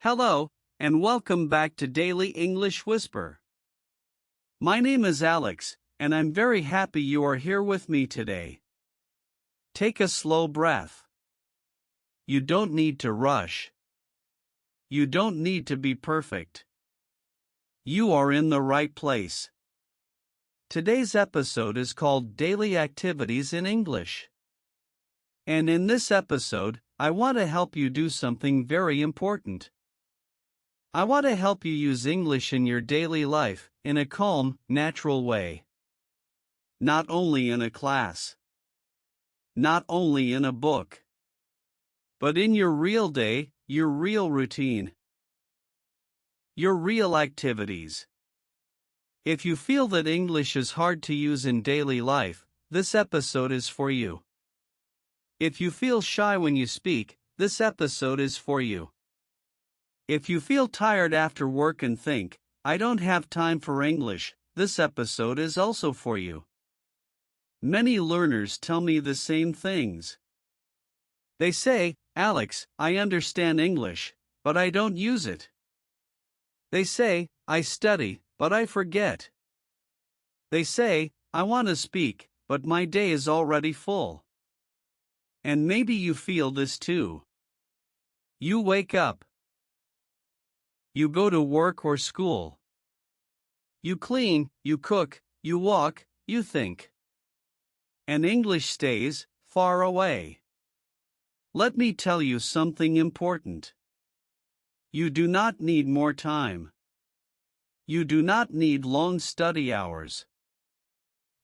Hello, and welcome back to Daily English Whisper. My name is Alex, and I'm very happy you are here with me today. Take a slow breath. You don't need to rush. You don't need to be perfect. You are in the right place. Today's episode is called Daily Activities in English. And in this episode, I want to help you do something very important. I want to help you use English in your daily life in a calm, natural way. Not only in a class. Not only in a book. But in your real day, your real routine. Your real activities. If you feel that English is hard to use in daily life, this episode is for you. If you feel shy when you speak, this episode is for you. If you feel tired after work and think, I don't have time for English, this episode is also for you. Many learners tell me the same things. They say, Alex, I understand English, but I don't use it. They say, I study, but I forget. They say, I want to speak, but my day is already full. And maybe you feel this too. You wake up. You go to work or school. You clean, you cook, you walk, you think. And English stays far away. Let me tell you something important. You do not need more time. You do not need long study hours.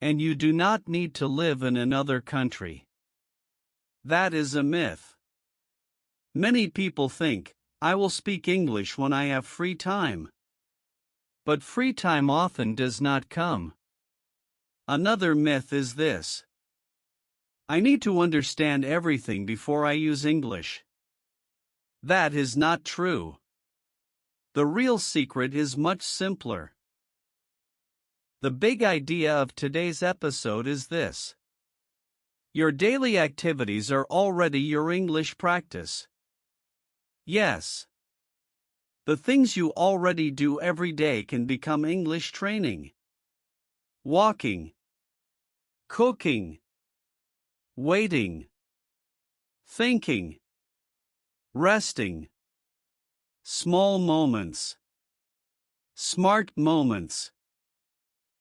And you do not need to live in another country. That is a myth. Many people think, I will speak English when I have free time. But free time often does not come. Another myth is this. I need to understand everything before I use English. That is not true. The real secret is much simpler. The big idea of today's episode is this. Your daily activities are already your English practice. Yes. The things you already do every day can become English training. Walking. Cooking. Waiting. Thinking. Resting. Small moments. Smart moments.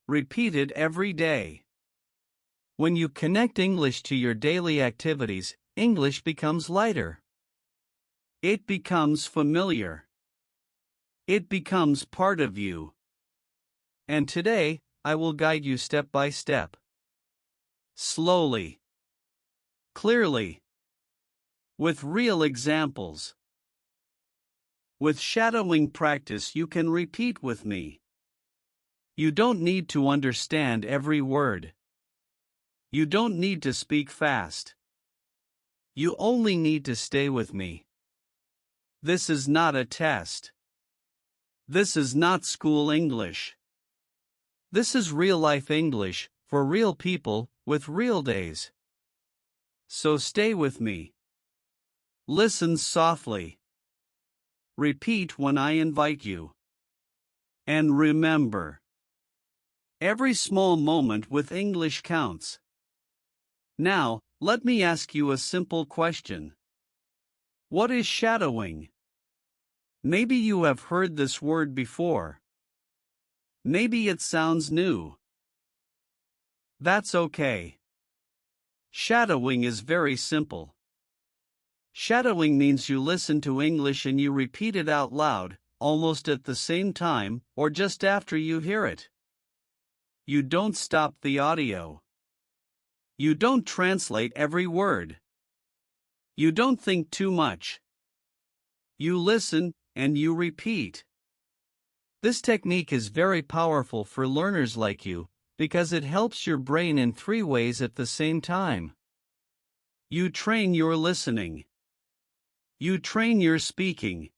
Repeated every day. When you connect English to your daily activities, English becomes lighter. It becomes familiar. It becomes part of you. And today, I will guide you step by step. Slowly. Clearly. With real examples. With shadowing practice, you can repeat with me. You don't need to understand every word. You don't need to speak fast. You only need to stay with me. This is not a test. This is not school English. This is real-life English, for real people, with real days. So stay with me. Listen softly. Repeat when I invite you. And remember, every small moment with English counts. Now, let me ask you a simple question. What is shadowing? Maybe you have heard this word before. Maybe it sounds new. That's okay. Shadowing is very simple. Shadowing means you listen to English and you repeat it out loud, almost at the same time, or just after you hear it. You don't stop the audio. You don't translate every word. You don't think too much. You listen, and you repeat. This technique is very powerful for learners like you, because it helps your brain in 3 ways at the same time. You train your listening. You train your speaking.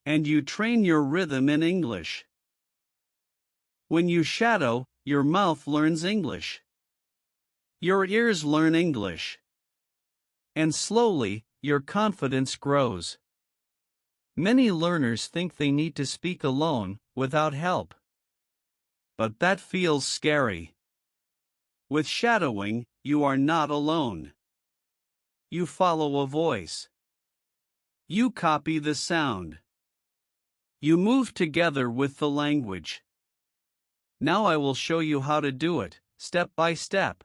And you train your rhythm in English. When you shadow, your mouth learns English. Your ears learn English. And slowly, your confidence grows. Many learners think they need to speak alone, without help. But that feels scary. With shadowing, you are not alone. You follow a voice. You copy the sound. You move together with the language. Now I will show you how to do it, step by step.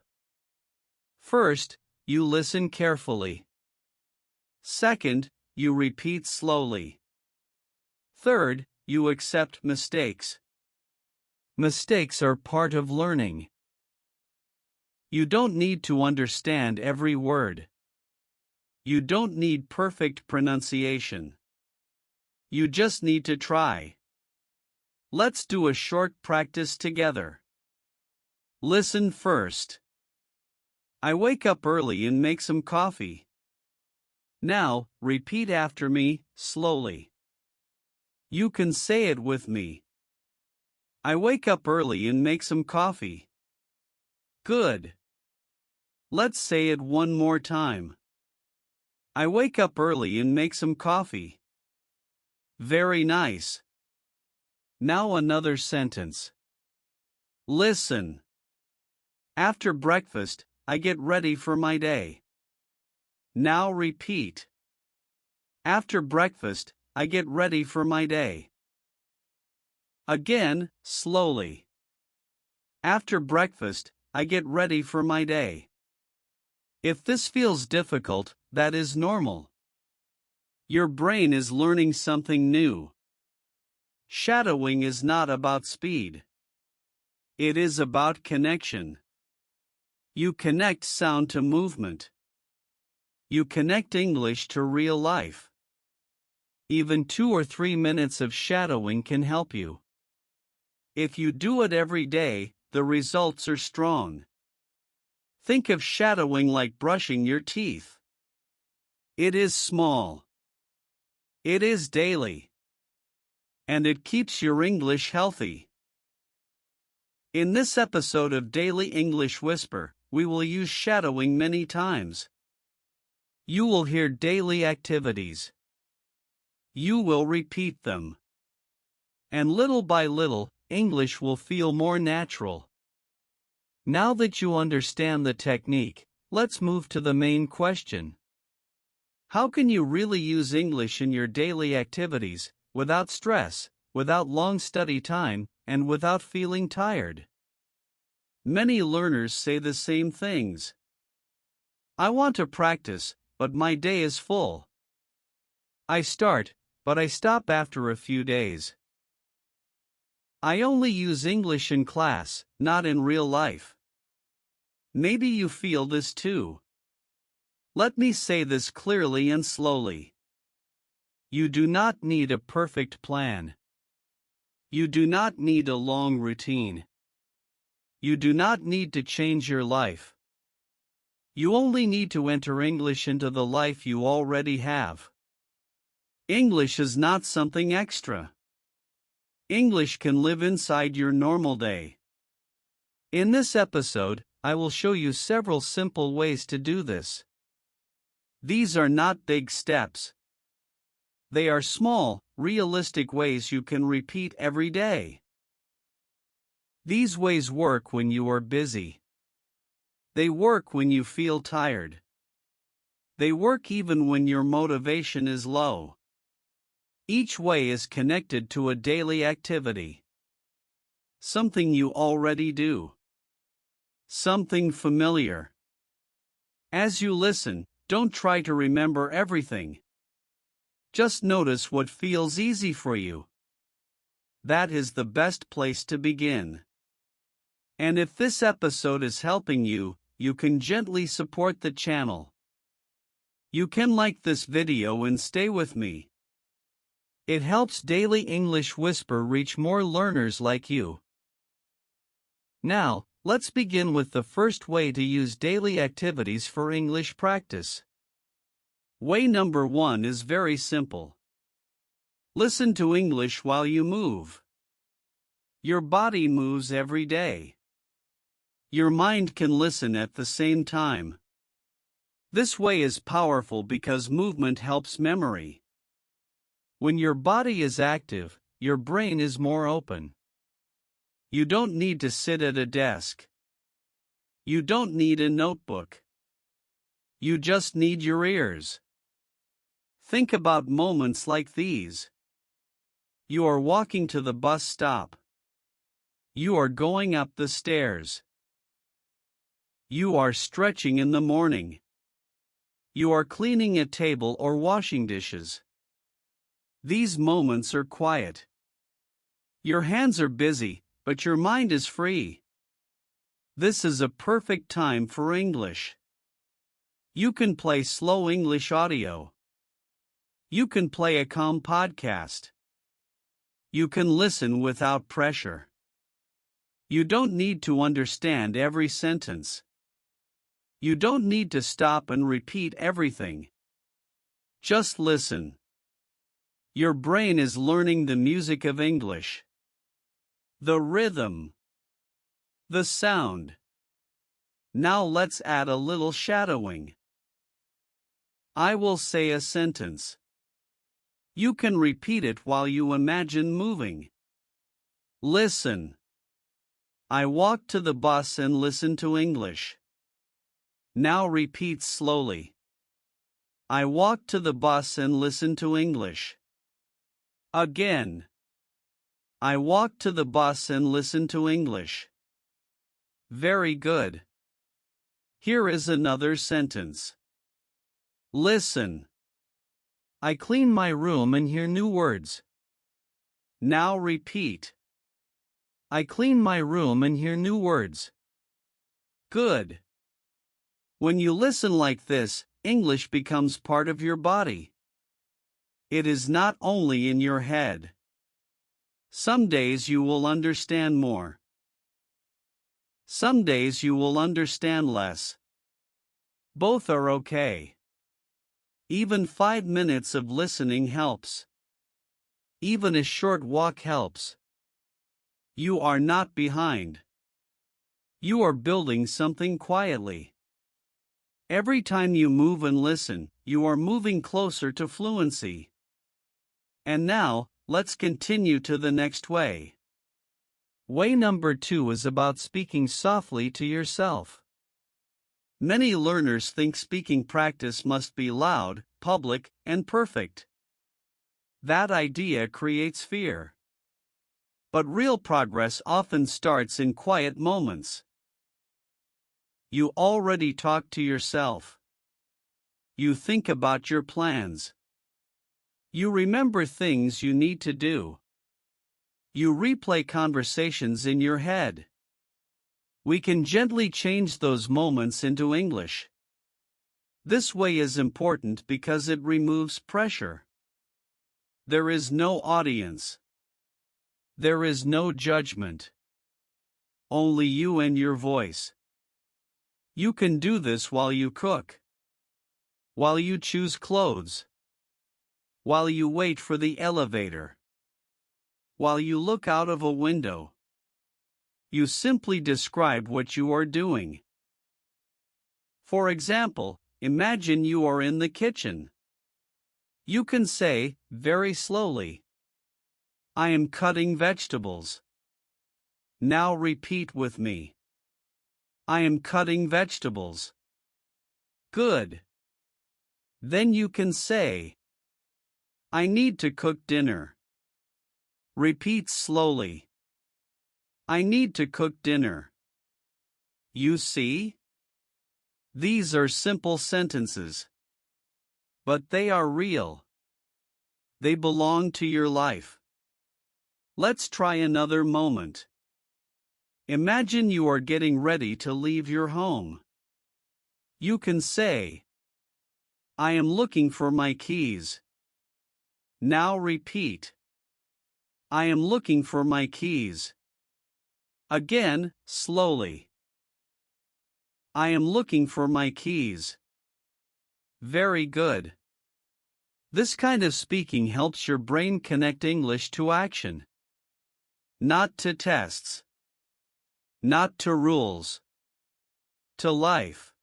First, you listen carefully. Second, you repeat slowly. Third, you accept mistakes. Mistakes are part of learning. You don't need to understand every word. You don't need perfect pronunciation. You just need to try. Let's do a short practice together. Listen first. I wake up early and make some coffee. Now, repeat after me, slowly. You can say it with me. I wake up early and make some coffee. Good. Let's say it one more time. I wake up early and make some coffee. Very nice. Now another sentence. Listen. After breakfast, I get ready for my day. Now repeat. After breakfast, I get ready for my day. Again, slowly. After breakfast, I get ready for my day. If this feels difficult, that is normal. Your brain is learning something new. Shadowing is not about speed. It is about connection. You connect sound to movement. You connect English to real life. Even 2 or 3 minutes of shadowing can help you. If you do it every day, the results are strong. Think of shadowing like brushing your teeth. It is small. It is daily. And it keeps your English healthy. In this episode of Daily English Whisper, we will use shadowing many times. You will hear daily activities. You will repeat them. And little by little, English will feel more natural. Now that you understand the technique, let's move to the main question. How can you really use English in your daily activities, without stress, without long study time, and without feeling tired? Many learners say the same things. I want to practice, but my day is full. I start, but I stop after a few days. I only use English in class, not in real life. Maybe you feel this too. Let me say this clearly and slowly. You do not need a perfect plan. You do not need a long routine. You do not need to change your life. You only need to enter English into the life you already have. English is not something extra. English can live inside your normal day. In this episode, I will show you several simple ways to do this. These are not big steps. They are small, realistic ways you can repeat every day. These ways work when you are busy. They work when you feel tired. They work even when your motivation is low. Each way is connected to a daily activity. Something you already do. Something familiar. As you listen, don't try to remember everything. Just notice what feels easy for you. That is the best place to begin. And if this episode is helping you, you can gently support the channel. You can like this video and stay with me. It helps Daily English Whisper reach more learners like you. Now, let's begin with the first way to use daily activities for English practice. Way number 1 is very simple. Listen to English while you move. Your body moves every day. Your mind can listen at the same time. This way is powerful because movement helps memory. When your body is active, your brain is more open. You don't need to sit at a desk. You don't need a notebook. You just need your ears. Think about moments like these. You are walking to the bus stop. You are going up the stairs. You are stretching in the morning. You are cleaning a table or washing dishes. These moments are quiet. Your hands are busy, but your mind is free. This is a perfect time for English. You can play slow English audio. You can play a calm podcast. You can listen without pressure. You don't need to understand every sentence. You don't need to stop and repeat everything. Just listen. Your brain is learning the music of English. The rhythm. The sound. Now let's add a little shadowing. I will say a sentence. You can repeat it while you imagine moving. Listen. I walk to the bus and listen to English. Now repeat slowly. I walk to the bus and listen to English. Again. I walk to the bus and listen to English. Very good. Here is another sentence. Listen. I clean my room and hear new words. Now repeat. I clean my room and hear new words. Good. When you listen like this, English becomes part of your body. It is not only in your head. Some days you will understand more. Some days you will understand less. Both are okay. Even 5 minutes of listening helps. Even a short walk helps. You are not behind. You are building something quietly. Every time you move and listen, you are moving closer to fluency. And now, let's continue to the next way. Way number 2 is about speaking softly to yourself. Many learners think speaking practice must be loud, public, and perfect. That idea creates fear. But real progress often starts in quiet moments. You already talk to yourself. You think about your plans. You remember things you need to do. You replay conversations in your head. We can gently change those moments into English. This way is important because it removes pressure. There is no audience. There is no judgment. Only you and your voice. You can do this while you cook, while you choose clothes, while you wait for the elevator, while you look out of a window. You simply describe what you are doing. For example, imagine you are in the kitchen. You can say, very slowly, I am cutting vegetables. Now repeat with me. I am cutting vegetables. Good. Then you can say, I need to cook dinner. Repeat slowly. I need to cook dinner. You see? These are simple sentences. But they are real. They belong to your life. Let's try another moment. Imagine you are getting ready to leave your home. You can say, I am looking for my keys. Now repeat. I am looking for my keys. Again, slowly. I am looking for my keys. Very good. This kind of speaking helps your brain connect English to action. Not to tests. Not to rules. To life.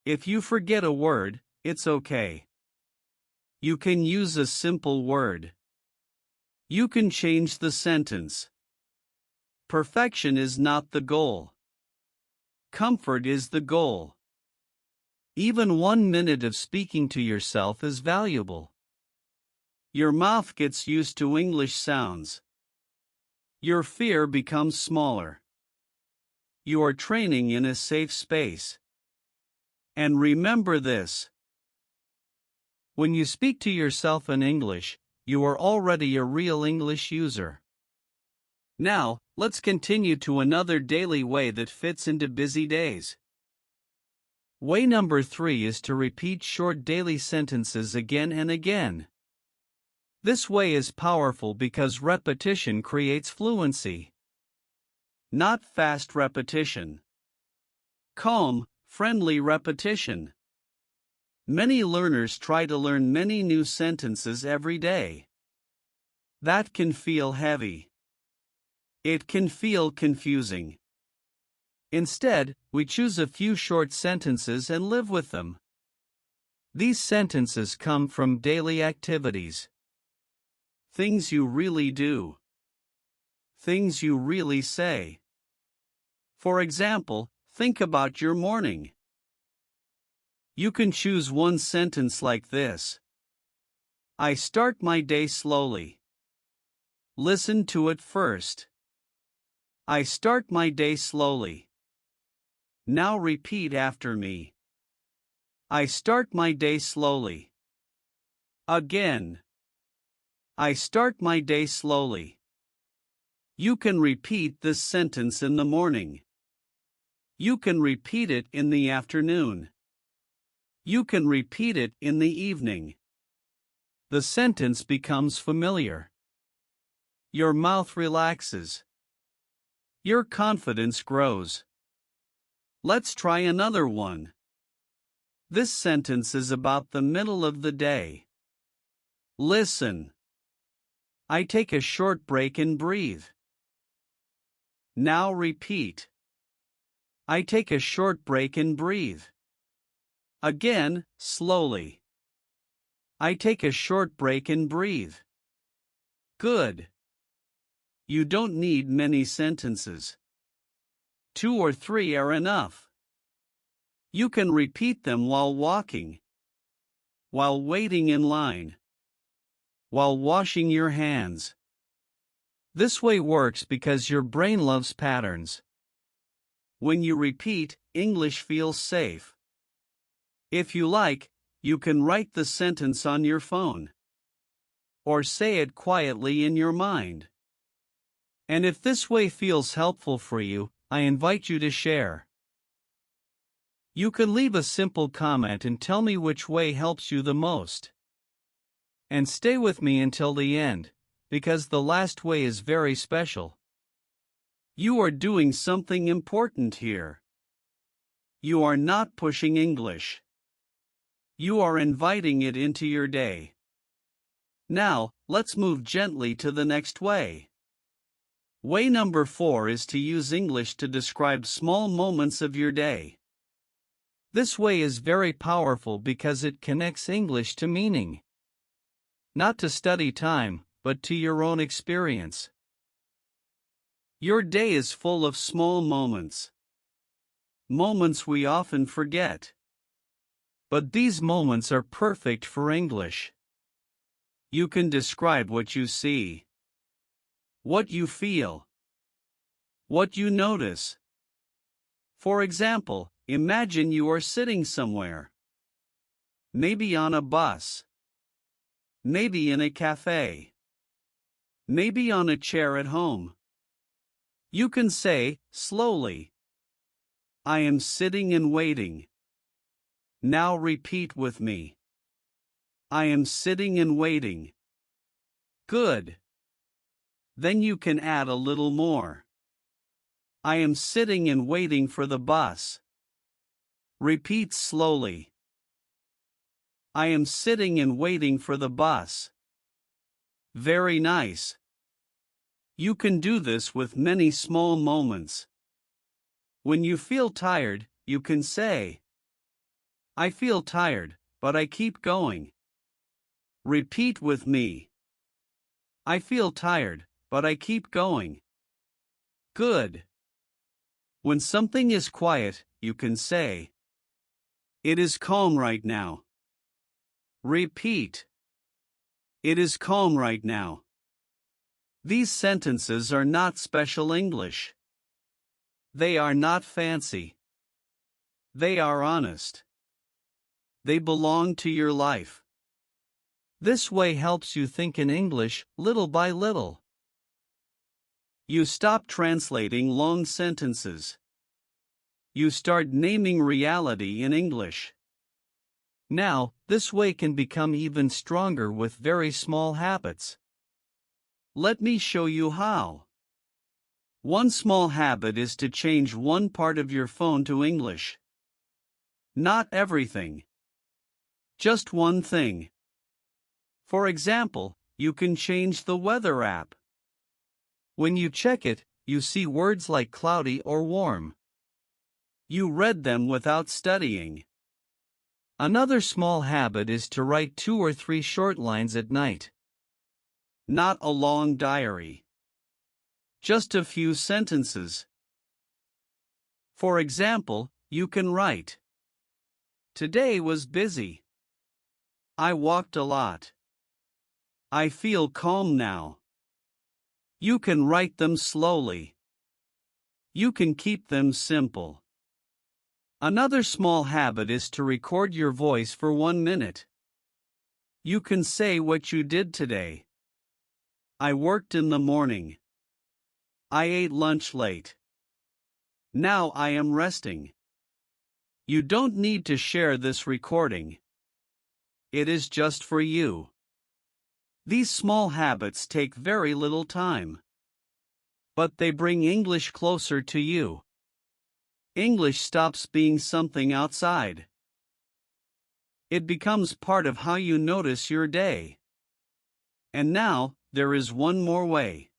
If you forget a word, it's okay. You can use a simple word. You can change the sentence. Perfection is not the goal. Comfort is the goal. Even 1 minute of speaking to yourself is valuable. Your mouth gets used to English sounds. Your fear becomes smaller. You are training in a safe space. And remember this: when you speak to yourself in English, you are already a real English user. Now, let's continue to another daily way that fits into busy days. Way number 3 is to repeat short daily sentences again and again. This way is powerful because repetition creates fluency. Not fast repetition. Calm, friendly repetition. Many learners try to learn many new sentences every day. That can feel heavy. It can feel confusing. Instead, we choose a few short sentences and live with them. These sentences come from daily activities. Things you really do. Things you really say. For example, think about your morning. You can choose one sentence like this: I start my day slowly. Listen to it first. I start my day slowly. Now repeat after me. I start my day slowly. Again. I start my day slowly. You can repeat this sentence in the morning. You can repeat it in the afternoon. You can repeat it in the evening. The sentence becomes familiar. Your mouth relaxes. Your confidence grows. Let's try another one. This sentence is about the middle of the day. Listen. I take a short break and breathe. Now repeat. I take a short break and breathe. Again, slowly. I take a short break and breathe. Good. You don't need many sentences. 2 or 3 are enough. You can repeat them while walking, while waiting in line, while washing your hands. This way works because your brain loves patterns. When you repeat, English feels safe. If you like, you can write the sentence on your phone, or say it quietly in your mind. And if this way feels helpful for you, I invite you to share. You can leave a simple comment and tell me which way helps you the most. And stay with me until the end, because the last way is very special. You are doing something important here. You are not pushing English. You are inviting it into your day. Now, let's move gently to the next way. Way number 4 is to use English to describe small moments of your day. This way is very powerful because it connects English to meaning. Not to study time, but to your own experience. Your day is full of small moments. Moments we often forget. But these moments are perfect for English. You can describe what you see, what you feel, what you notice. For example, imagine you are sitting somewhere. Maybe on a bus. Maybe in a cafe. Maybe on a chair at home. You can say, slowly, I am sitting and waiting. Now repeat with me. I am sitting and waiting. Good. Then you can add a little more. I am sitting and waiting for the bus. Repeat slowly. I am sitting and waiting for the bus. Very nice. You can do this with many small moments. When you feel tired, you can say, I feel tired, but I keep going. Repeat with me. I feel tired, but I keep going. Good. When something is quiet, you can say, "It is calm right now." Repeat. It is calm right now. These sentences are not special English. They are not fancy. They are honest. They belong to your life. This way helps you think in English little by little. You stop translating long sentences. You start naming reality in English. Now, this way can become even stronger with very small habits. Let me show you how. One small habit is to change one part of your phone to English. Not everything. Just one thing. For example, you can change the weather app. When you check it, you see words like cloudy or warm. You read them without studying. Another small habit is to write 2 or 3 short lines at night. Not a long diary. Just a few sentences. For example, you can write, "Today was busy. I walked a lot. I feel calm now." You can write them slowly. You can keep them simple. Another small habit is to record your voice for 1 minute. You can say what you did today. I worked in the morning. I ate lunch late. Now I am resting. You don't need to share this recording. It is just for you. These small habits take very little time. But they bring English closer to you. English stops being something outside. It becomes part of how you notice your day. And now, there is one more way.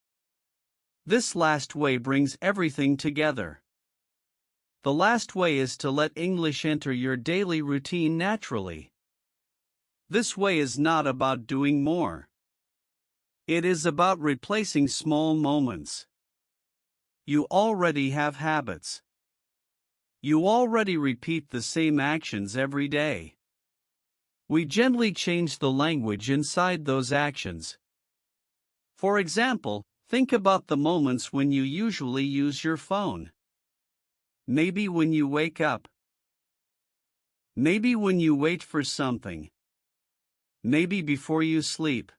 This last way brings everything together. The last way is to let English enter your daily routine naturally. This way is not about doing more. It is about replacing small moments. You already have habits. You already repeat the same actions every day. We gently change the language inside those actions. For example, think about the moments when you usually use your phone. Maybe when you wake up. Maybe when you wait for something. Maybe before you sleep.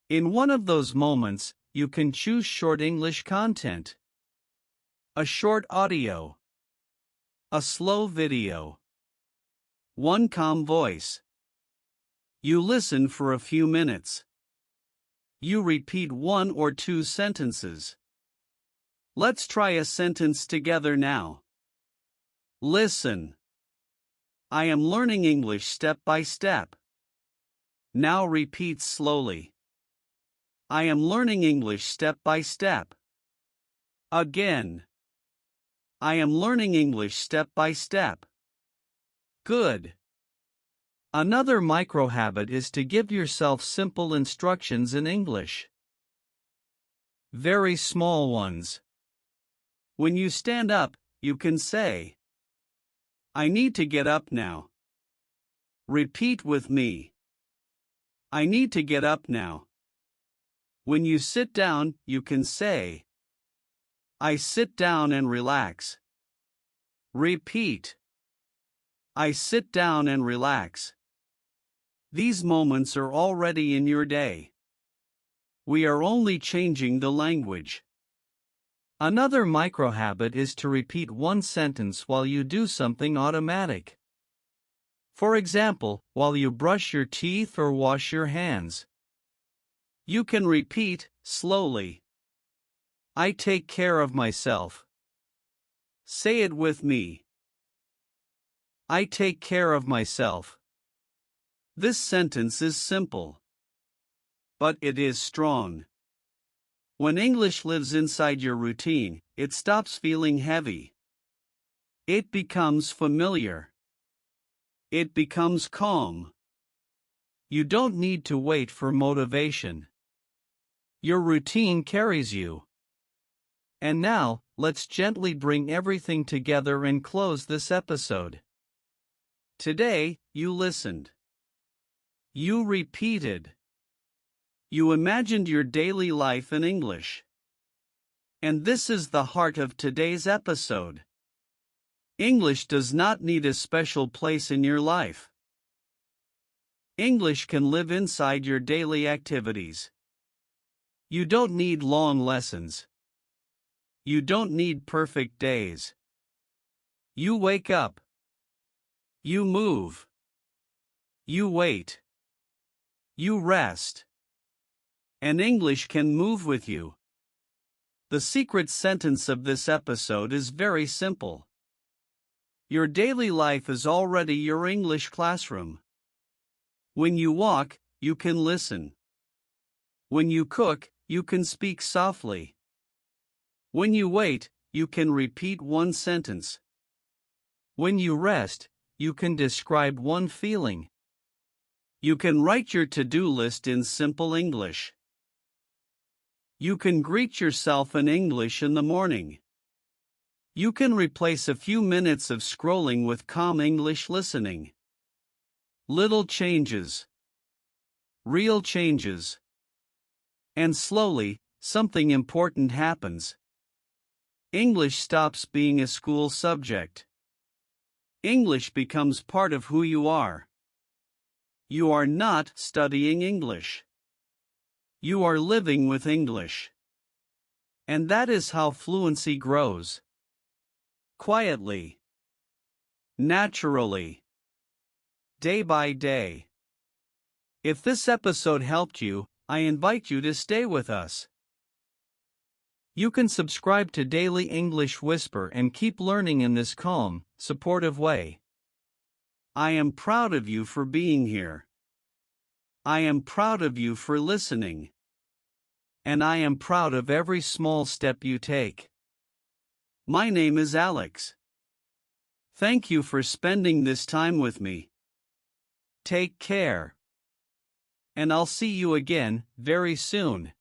In one of those moments, you can choose short English content. A short audio. A slow video. One calm voice. You listen for a few minutes. You repeat 1 or 2 sentences. Let's try a sentence together now. Listen. I am learning English step by step. Now repeat slowly. I am learning English step by step. Again. I am learning English step by step. Good. Another micro habit is to give yourself simple instructions in English. Very small ones. When you stand up, you can say, "I need to get up now." Repeat with me. I need to get up now. When you sit down, you can say, "I sit down and relax." Repeat. I sit down and relax. These moments are already in your day. We are only changing the language. Another micro habit is to repeat one sentence while you do something automatic. For example, while you brush your teeth or wash your hands. You can repeat, slowly, "I take care of myself." Say it with me. I take care of myself. This sentence is simple. But it is strong. When English lives inside your routine, it stops feeling heavy. It becomes familiar. It becomes calm. You don't need to wait for motivation. Your routine carries you. And now, let's gently bring everything together and close this episode. Today, you listened. You repeated. You imagined your daily life in English. And this is the heart of today's episode. English does not need a special place in your life. English can live inside your daily activities. You don't need long lessons. You don't need perfect days. You wake up. You move. You wait. You rest. And English can move with you. The secret sentence of this episode is very simple. Your daily life is already your English classroom. When you walk, you can listen. When you cook, you can speak softly. When you wait, you can repeat one sentence. When you rest, you can describe one feeling. You can write your to-do list in simple English. You can greet yourself in English in the morning. You can replace a few minutes of scrolling with calm English listening. Little changes. Real changes. And slowly, something important happens. English stops being a school subject. English becomes part of who you are. You are not studying English. You are living with English. And that is how fluency grows. Quietly. Naturally. Day by day. If this episode helped you, I invite you to stay with us. You can subscribe to Daily English Whisper and keep learning in this calm, supportive way. I am proud of you for being here. I am proud of you for listening. And I am proud of every small step you take. My name is Alex. Thank you for spending this time with me. Take care. And I'll see you again very soon.